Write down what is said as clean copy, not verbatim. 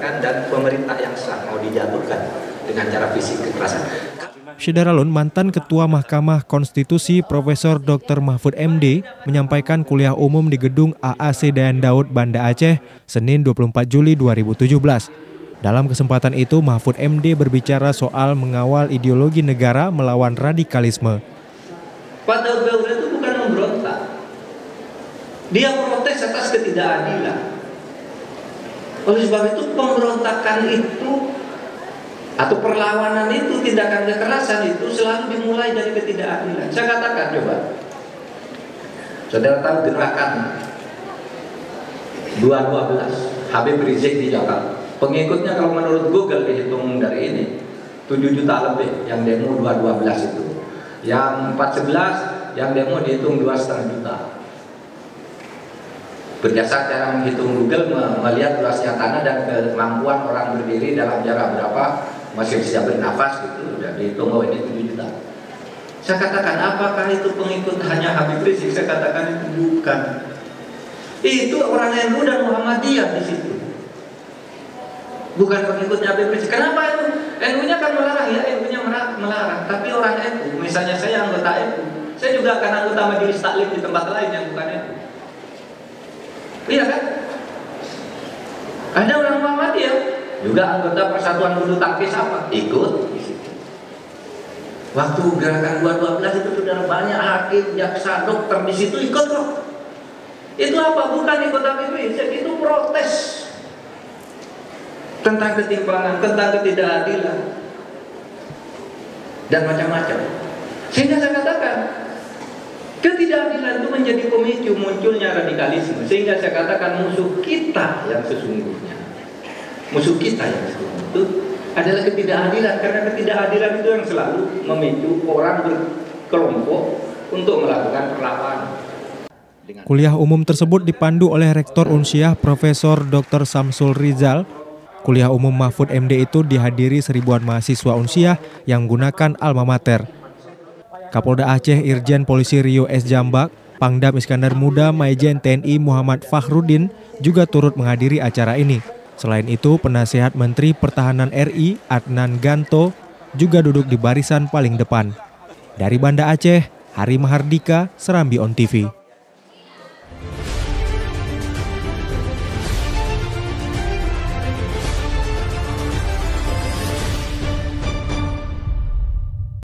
dibiarkan dan pemerintah yang sah mau dijatuhkan dengan cara fisik kekerasan. Syederalun, mantan Ketua Mahkamah Konstitusi Profesor Dr. Mahfud MD menyampaikan kuliah umum di gedung AAC Dayan Daud, Banda Aceh, Senin 24 Juli 2017. Dalam kesempatan itu, Mahfud MD berbicara soal mengawal ideologi negara melawan radikalisme. Pak Daud itu bukan memberontak. Dia protes atas ketidakadilan. Oleh sebab itu pemberontakan itu atau perlawanan itu, tindakan kekerasan itu selalu dimulai dari ketidakadilan. Saya katakan, coba saudara tahu gerakan 212 Habib Rizik di Jakarta, pengikutnya kalau menurut Google dihitung dari ini 7 juta lebih yang demo 212 itu, yang 411 yang demo dihitung 2,5 juta. Berdasar cara menghitung Google, melihat luasnya tanah dan kemampuan orang berdiri dalam jarak berapa masih bisa bernafas gitu, udah dihitung bahwa ini 7 juta. Saya katakan, apakah itu pengikut hanya Habib Rizik? Saya katakan itu bukan. Itu orang NU dan Muhammadiyah di situ. Bukan pengikutnya Habib Rizik. Kenapa itu? NU-nya kan melarang, ya NU-nya melarang. Tapi orang NU, misalnya saya anggota NU, saya juga akan anggota majelis taklim di tempat lain yang bukan NU. Iya kan? Ada orang Muhammadiyah juga anggota Persatuan Bulu Tangkis apa? Ikut di situ. Waktu gerakan 212 itu sudah banyak hakim, jaksa, dokter di situ ikut kok. Itu apa? Bukan ikut Habib Rizik, itu protes tentang ketimpangan, tentang ketidakadilan dan macam-macam. Sehingga saya katakan, ketidakadilan itu menjadi pemicu munculnya radikalisme. Sehingga saya katakan musuh kita yang sesungguhnya, musuh kita yang sesungguhnya itu adalah ketidakadilan. Karena ketidakadilan itu yang selalu memicu orang berkelompok untuk melakukan perlawanan. Kuliah umum tersebut dipandu oleh Rektor Unsyah Profesor Dr. Samsul Rizal. Kuliah umum Mahfud MD itu dihadiri seribuan mahasiswa Unsyah yang menggunakan alma mater. Kapolda Aceh Irjen Polisi Rio S. Jambak, Pangdam Iskandar Muda Maijen TNI Muhammad Fakhrudin juga turut menghadiri acara ini. Selain itu, Penasihat Menteri Pertahanan RI Adnan Ganto juga duduk di barisan paling depan. Dari Banda Aceh, Hari Mahardika, Serambi On TV.